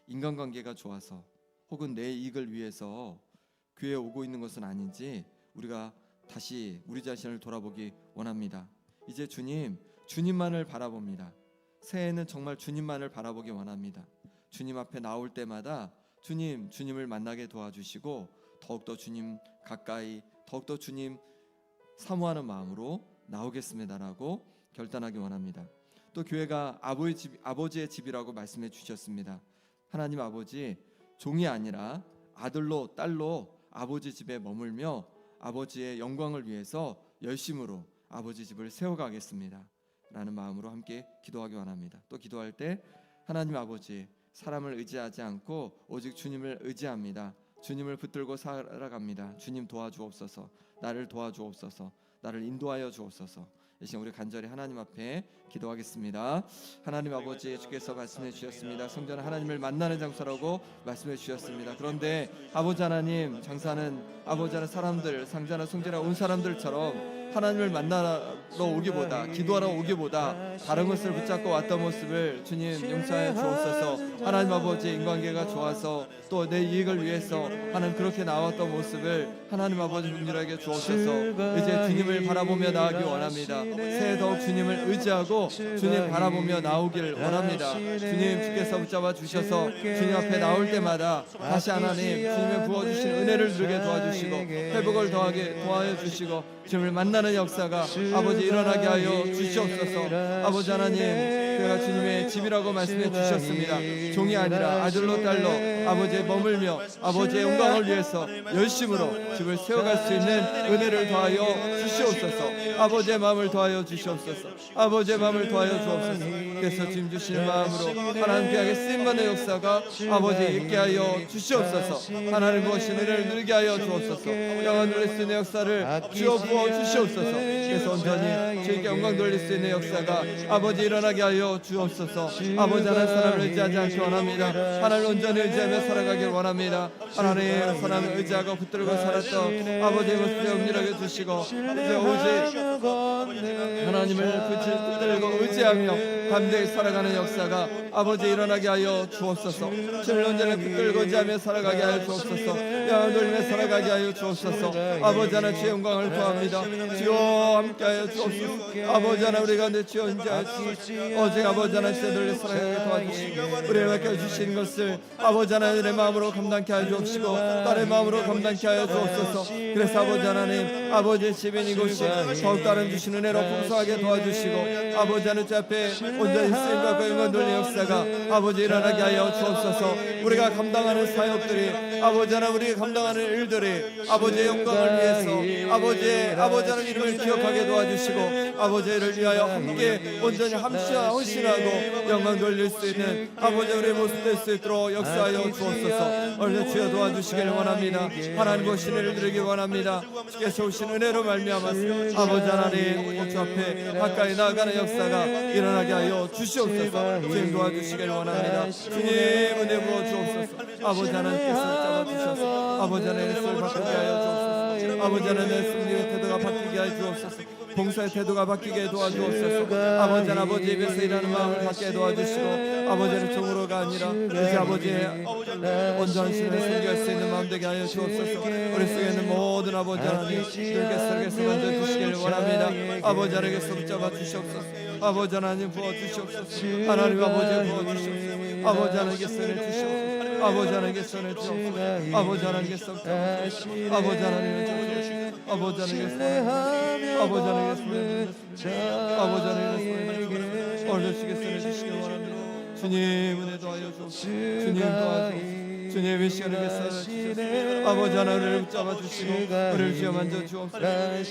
Speaker 3: 인간관계가 좋아서 혹은 내 이익을 위해서 교회에 오고 있는 것은 아닌지 우리가 다시 우리 자신을 돌아보기 원합니다. 이제 주님만을 바라봅니다. 새해에는 정말 주님만을 바라보기 원합니다. 주님 앞에 나올 때마다 주님을 만나게 도와주시고 더욱더 주님 가까이, 더욱더 주님 사모하는 마음으로 나오겠습니다라고 결단하기 원합니다. 또 교회가 아버지의 집이라고 말씀해 주셨습니다. 하나님 아버지, 종이 아니라 아들로 딸로 아버지 집에 머물며 아버지의 영광을 위해서 열심으로 아버지 집을 세워가겠습니다 라는 마음으로 함께 기도하기 원합니다. 또 기도할 때 하나님 아버지, 사람을 의지하지 않고 오직 주님을 의지합니다. 주님을 붙들고 살아갑니다. 주님 도와주옵소서. 나를 도와주옵소서. 나를 인도하여 주옵소서. 이 시간 우리 간절히 하나님 앞에 기도하겠습니다. 하나님 아버지, 주께서 말씀해 주셨습니다. 성전은 하나님을 만나는 장소라고 말씀해 주셨습니다. 그런데 아버지 하나님, 장사는 아버지 하나님 사람들, 상자나 성전에 온 사람들처럼 하나님을 만나러 오기보다, 기도하러 오기보다 다른 것을 붙잡고 왔던 모습을 주님 용서하여 주옵소서. 하나님 아버지, 인관계가 좋아서 또 내 이익을 위해서 하나님 그렇게 나왔던 모습을 하나님 아버지 분들에게 주옵소서. 이제 주님을 바라보며 나아가기 원합니다. 새해 더욱 주님을 의지하고 주님 바라보며 나오기를 원합니다. 주님, 주께서 붙잡아 주셔서 주님 앞에 나올 때마다 다시 하나님 주님의 부어주신 은혜를 누리게 도와주시고 회복을 더하게 도와여 주시고 주님을 만나는 역사가 아버지 일어나게 하여 주시옵소서. 아버지 하나님, 그가 주님의 집이라고 말씀해 주셨습니다. 종이 아니라 아들로 딸로 아버지의 머물며 아버지의 영광을 위해서 열심으로 집을 세워갈 수 있는 은혜를 더하여 주시옵소서. 아버지의 마음을 더하여 주시옵소서. 아버지의 마음을 더하여 주옵소서. 그래서 주님 주시는 마음으로 하나님 귀하게 쓰임받는 역사가 아버지 있게 하여 주시옵소서. 하나님 무엇인 은혜를 누리게 하여 주옵소서. 영원 누릴 수 있는 역사를 주여 부어
Speaker 2: 부어 주시옵소서. 그래서 온전히 주님께 영광 돌릴 수 있는 역사가 아버지 일어나게 하여 주옵소서. 아버지 하나님 사람을 의지하지 않기 원합니다. 하나님을 온전히 의지하며 살아가길 원합니다. 하나님 사람을 의지하고 붙들고 살았던 아버지의 모습을 영리하게 주시고 이제 오직 하나님을 붙들고 의지하며 감대히 살아가는 역사가 아버지 일어나게 하여 주옵소서. 주님을 온전히 붙들고 의지하며 살아가게 하여 주옵소서. 영광 돌리며 살아가게 하여 주옵소서. 아버지 하나님 주의 영광을 구합니다. 주여 함께하여 주옵소서. 아버지 하나님 우리 가운데 주여 인자하시옵소서. 오직 아버지 하나님 주의 살아가게 도와주시고 우리에게 맡겨주신 것을 아버지 하나님의 마음으로 감당케 하여 주옵시고 딸의 마음으로 감당케 하여 주옵소서. 그래서 아버지 하나님 아버지의 집인 이곳이 더욱 다른 주신 은혜로 풍성하게 도와주시고 아버지 하나님 주 앞에 온전히 쓰임받고 영광 돌리는 역사가 아버지 일어나게 하여 주옵소서. 우리가 감당하는 사역들이 아버지 하나님 우리가 감당하는 일들이 아버지의 영광을 위해서 아버지 하나님 이름을 기억하게 도와주시고 아버지를 위하여 함께 온전히 헌신하고 영광 돌릴 수 있는 아버지 우리의 모습 될 수 있도록 역사하여 주옵소서. 오늘 주여 도와주시길 원합니다. 하나님 오신 은혜를 드리기 원합니다. 주께서 오신 은혜로 말미암아서 아버지 하나님 주 앞에 가까이 나아가는 역사가 일어나게 하여 주시옵소서. 주님 도와주시길 원합니다. 주님 은혜 부어 주옵소서. 아버지 하나님께서 잡아주셔서 아버지 하나님의 뜻을 바꾸게 하여 주옵소서. 아버지 하나님의 승리의 태도가 바뀌게 하여 주옵소서. 봉사의 태도가 바뀌게 도와주옵소서. 아버지 아버지 입에서 일하는 마음을 갖게 도와주시고 아버지의 종으로가 아니라 이제 아버지의 온전한 신을 섬길 수 있는 마음 되게 하여 주옵소서. 우리 속에 있는 모든 아버지 하나님 주께서 만져주시기를 원합니다. 아버지 하나님께서 붙잡아 주시옵소서. 아버지 하나님 부어주시옵소서. 하나님 아버지 부어주시옵소서. 아버지 하나님께서 내주시옵소서. 아버지 하나님께서 내주시옵소서. 아버지 하나님께서 붙잡아주시옵소서. 아버지 하나님께서 아버지 하나님께서 아버지 하나님께서 아버지 하나님께서 올려주시겠어 내주시기 원합니다. 주님 은혜 도와여 주옵소서. 주님 도와주옵소서. 주님 이 시간을 위해서 아버지 하나님을 붙잡아 주시고 우리를 주여 만져 주옵소서.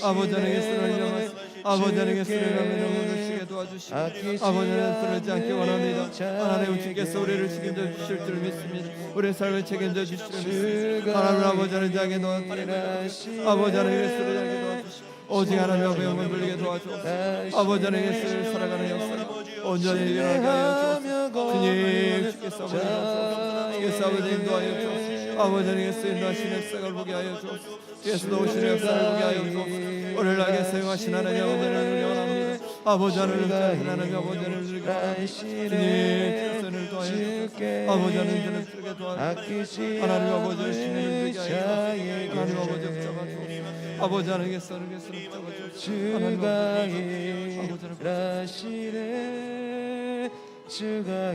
Speaker 2: 아버지 하나님께서 올려마시 아버지 하나님께서 우리를 쉬게 도와주시고 아버지 하나님 쓰러지지 않기 원합니다. 하나님 주께서 우리를 책임져 주실 줄 믿습니다. 우리의 삶을 책임져 주실 줄 믿습니다. 하나님 아버지 하나님 장에 도와주시고 아버지 하나님께서 쓰러지지 않게 도와주시고 오직 하나님 앞에 영광 돌리게 도와주옵소서. 아버지 하나님께서 살아가는 역사가 온전히 일어나게 하여 주옵소서. 주님 주께서 주께서 아버지 인도하여 주옵소서. 아버지 하나님께서 인도하신 역사를 보게 하여 주옵소서. 주께서 도우시는 역사를 보게 하여 주옵소서. 오늘 나게 사용하신 하나님 아버지를 원합니다. 아버지 하나님 하나님 아버지를 주님 주께서는 도와여 주옵소서. 아버지 하나님께서 주게 도와주옵소서. 하나님 아버지를 신을 들게 하여 주옵소서. 하나님 아버지 붙잡아 주옵소서. 아버지 하나님께서 붙잡아 주옵소서. 하나님 아버지 일하시네 주가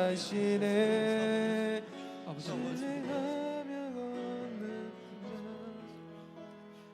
Speaker 2: 일하시네 아버지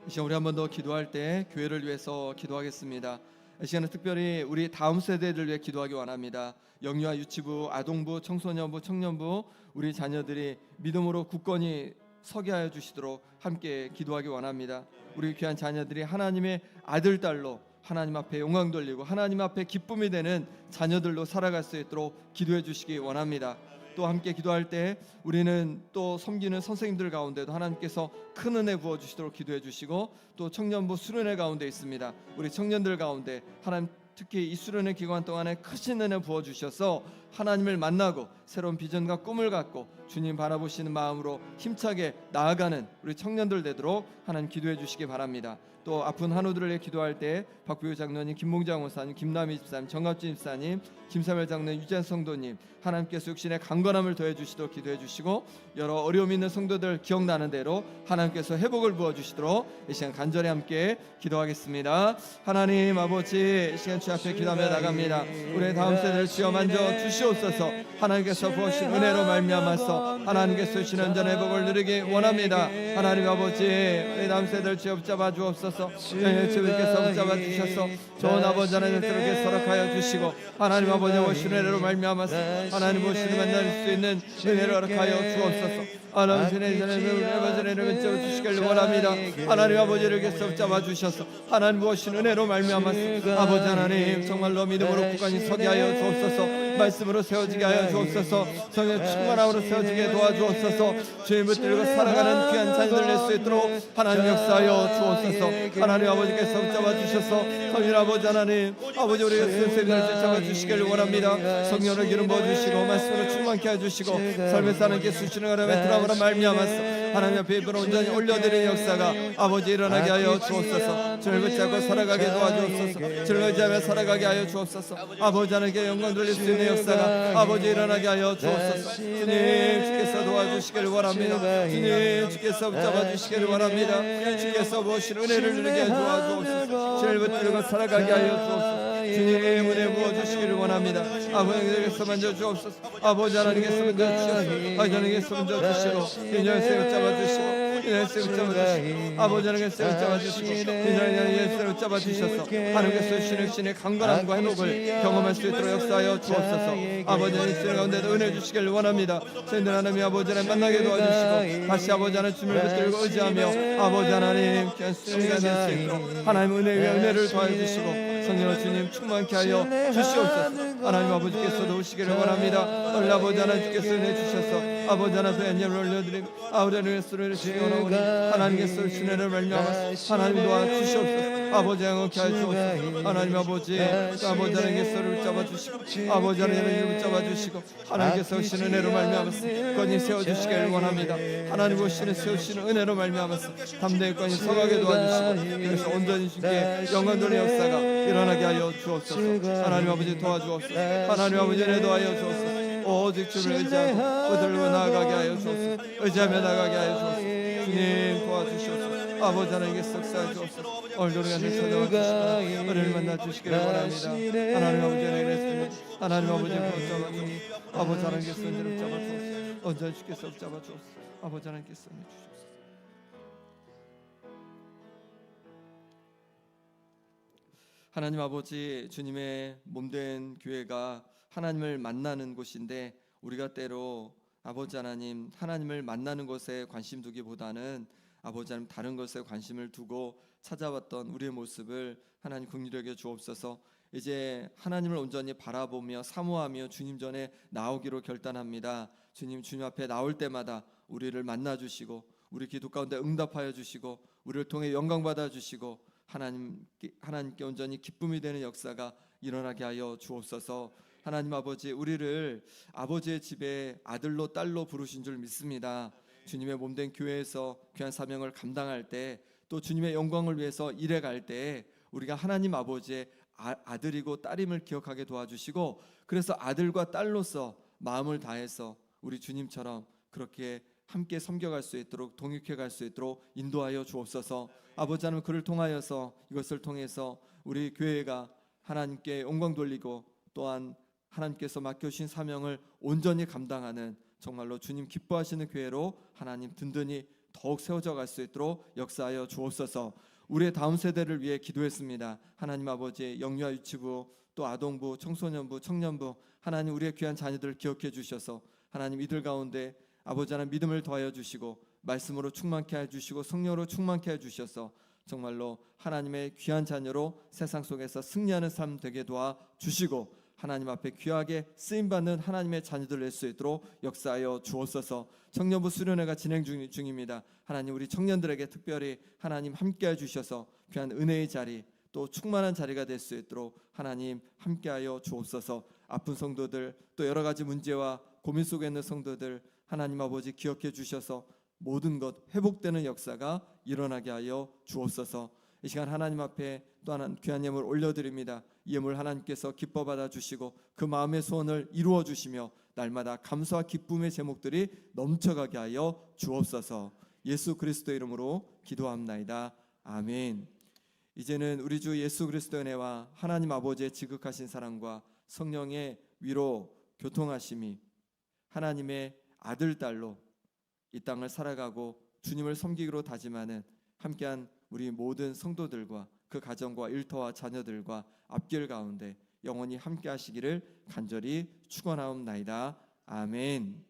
Speaker 2: 이 시간 우리 한 번 더 기도할 때 교회를 위해서 기도하겠습니다. 이 시간은 특별히 우리 다음 세대를 위해 기도하기 원합니다. 영유아 유치부, 아동부, 청소년부, 청년부 우리 자녀들이 믿음으로 굳건히 서게 하여 주시도록 함께 기도하기 원합니다. 우리 귀한 자녀들이 하나님의 아들, 딸로 하나님 앞에 영광 돌리고 하나님 앞에 기쁨이 되는 자녀들로 살아갈 수 있도록 기도해 주시기 원합니다. 또 함께 기도할 때 우리는 또 섬기는 선생님들 가운데도 하나님께서 큰 은혜 부어주시도록 기도해 주시고 또 청년부 수련회 가운데 있습니다. 우리 청년들 가운데 하나님 특히 이 수련회 기간 동안에 크신 은혜 부어주셔서 하나님을 만나고 새로운 비전과 꿈을 갖고 주님 바라보시는 마음으로 힘차게 나아가는 우리 청년들 되도록 하나님 기도해 주시기 바랍니다. 또 아픈 한우들을 위해 기도할 때 박부효 장로님, 김봉장 원사님, 김남희 집사님, 정갑진 집사님, 김사멜 장로님, 유재한 성도님 하나님께서 육신의 강건함을 더해 주시도록 기도해 주시고 여러 어려움 있는 성도들 기억나는 대로 하나님께서 회복을 부어 주시도록 이 시간 간절히 함께 기도하겠습니다. 하나님 아버지 이 시간 주 앞에 기도하며 나갑니다. 우리의 다음 세대를 주여 만져 주시옵소서. 하나님께서 부으신 은혜로 말미암아서 하나님께서 주신 온전한 회복을 누리기 원합니다. 하나님 아버지 우리 다음 세대를 주여 붙잡아 주옵소서. 주님께서 붙잡아 주셔서 좋은 아버지 하나님들에게 서락하여 주시고 하나님 아버지 오신 은혜로 말미암아서 하나님 오시는 만날 수 있는 은혜를 허락하여 주옵소서.
Speaker 3: 하나님의 은혜를 주시길 원합니다. 하나님 아버지를 계속 잡아주셔서 하나님 무엇인 은혜로 말미암아서 아버지 하나님 정말로 믿음으로 굳건히 서게 하여 주옵소서. 말씀으로 세워지게 하여 주옵소서. 성령 충만함으로 세워지게 도와주옵소서. 주님 붙들고 살아가는 귀한 자녀들 낼 수 있도록 하나님 역사하여 주옵소서. 하나님 아버지께서 붙잡아주셔서 성령 아버지 하나님 아버지 우리 선생님을 붙잡아주시길 원합니다. 성령을 기름 부어주시고 말씀으로 충만케 해주시고 삶의 사는 게 수시는 하나님의 드라마로 말미암아서 하나님 앞에 입을 온전히 올려드리는 역사가 아버지 일어나게 하여 주옵소서. 주를 붙잡고 살아가게 도와주옵소서. 주를 의지하며 살아가게 하여 주옵소서. 아버지 하나님께 영광 돌릴 수 있는 역사가 아버지 일어나게 하여 주옵소서. 주님 주께서 도와주시길 원합니다. 주님 주께서 붙잡아주시길 원합니다. 주께서 무엇인 은혜를 누리게 도와주옵소서. 주를 붙들고 살아가게 하여 주옵소서. 주님의 은혜 부어주시기를 원합니다. 아버지께서 만져 주옵소서. 아버지 하나님께서 만져 주셔서 아버지 하나님께서 만져 주시고 인연을 잡아주시고 인연을 잡아주시고 아버지 하나님께서 잡아주시고 인연을 잡아주셔서 하나님께서 신의 강건함과 회복을 경험할 수 있도록 역사하여 주옵소서. 아버지 하나님 가운데도 은혜 주시기를 원합니다. 저희들 하나님 아버지 하나님 만나게 도와주시고 다시 아버지 하나님 주님을 붙들고 의지하며 아버지 하나님 귀한 수리가 될 수 있도록 하나님 은혜 위에 은혜를 더해주시고 성령 주님 충만케 하여 주시옵소서. 하나님 아버지께서도 오시기를 원합니다. 오늘 아버지 하나님께서 은혜 주셔서 아버지 하나님의 안녕을 올려드리고 아버지 하나님의 수를 주시기 원하오니 하나님께서 신뢰를 말미암아 하나님 도와주시옵소서. 아버지 영원케 하여 주옵소서. 하나님 아버지 아버지 하나님께서 붙잡아주시고 아버지 하나님을 붙잡아주시고 하나님께서 오신 은혜로 말미암아서 건이 세워주시기를 원합니다. 하나님 오시는 세우시는 은혜로 말미암아서 담대히 건이 서가게 도와주시고 그래서 온전히 주께 영원 돌의 역사가 일어나게 하여 주옵소서. 하나님 아버지 도와주옵소서. 하나님 아버지 은혜 도하여 주옵소서. 오직 주를 의지하고 붙들고 나아가게 하여 주옵소서. 의지하며 나아가게 하여 주옵소서. 주님 도와주시옵소서. 아버지 하나님께서 역사해 주옵소서. 오늘도 우리가 늘 찾아와 주시고 은혜를 만나 주시기를 원합니다. 하나님 아버지 은혜를 하나님 아버지 붙잡아 주옵소서. 아버지 하나님께서 은혜를 잡아 주옵소서. 온전히 주께서 붙잡아 주옵소서. 아버지 하나님께서 은혜 주옵소서.
Speaker 2: 하나님 아버지 주님의 몸된 교회가 하나님을 만나는 곳인데 우리가 때로 아버지 하나님 하나님을 만나는 것에 관심 두기보다는 아버지 하나님 다른 것에 관심을 두고 찾아왔던 우리의 모습을 하나님 긍휼히 여겨 주옵소서. 이제 하나님을 온전히 바라보며 사모하며 주님 전에 나오기로 결단합니다. 주님 앞에 나올 때마다 우리를 만나 주시고 우리 기도 가운데 응답하여 주시고 우리를 통해 영광 받아 주시고 하나님께 온전히 기쁨이 되는 역사가 일어나게 하여 주옵소서. 하나님 아버지 우리를 아버지의 집에 아들로 딸로 부르신 줄 믿습니다. 주님의 몸된 교회에서 귀한 사명을 감당할 때 또 주님의 영광을 위해서 일해 갈 때 우리가 하나님 아버지의 아들이고 딸임을 기억하게 도와주시고 그래서 아들과 딸로서 마음을 다해서 우리 주님처럼 그렇게 함께 섬겨갈 수 있도록 동역해 갈 수 있도록 인도하여 주옵소서. 아버지 하나님 그를 통하여서 이것을 통해서 우리 교회가 하나님께 영광 돌리고 또한 하나님께서 맡겨주신 사명을 온전히 감당하는 정말로 주님 기뻐하시는 교회로 하나님 든든히 더욱 세워져 갈 수 있도록 역사하여 주옵소서. 우리의 다음 세대를 위해 기도했습니다. 하나님 아버지 영유아 유치부 또 아동부 청소년부 청년부 하나님 우리의 귀한 자녀들을 기억해 주셔서 하나님 이들 가운데 아버지 하나님 믿음을 더하여 주시고 말씀으로 충만케 해주시고 성령으로 충만케 해주셔서 정말로 하나님의 귀한 자녀로 세상 속에서 승리하는 삶 되게 도와주시고 하나님 앞에 귀하게 쓰임받는 하나님의 자녀들 낼 수 있도록 역사하여 주옵소서. 청년부 수련회가 진행 중입니다. 하나님 우리 청년들에게 특별히 하나님 함께해 주셔서 귀한 은혜의 자리 또 충만한 자리가 될 수 있도록 하나님 함께하여 주옵소서. 아픈 성도들 또 여러 가지 문제와 고민 속에 있는 성도들 하나님 아버지 기억해 주셔서 모든 것 회복되는 역사가 일어나게 하여 주옵소서. 이 시간 하나님 앞에 또 하나 귀한 예물 올려드립니다. 이 예물 하나님께서 기뻐 받아 주시고 그 마음의 소원을 이루어 주시며 날마다 감사와 기쁨의 제목들이 넘쳐가게 하여 주옵소서. 예수 그리스도의 이름으로 기도합나이다. 아멘. 이제는 우리 주 예수 그리스도의 은혜와 하나님 아버지의 지극하신 사랑과 성령의 위로 교통하심이 하나님의 아들 딸로 이 땅을 살아가고 주님을 섬기기로 다짐하는 함께한 우리 모든 성도들과 그 가정과 일터와 자녀들과 앞길 가운데 영원히 함께 하시기를 간절히 축원하옵나이다. 아멘.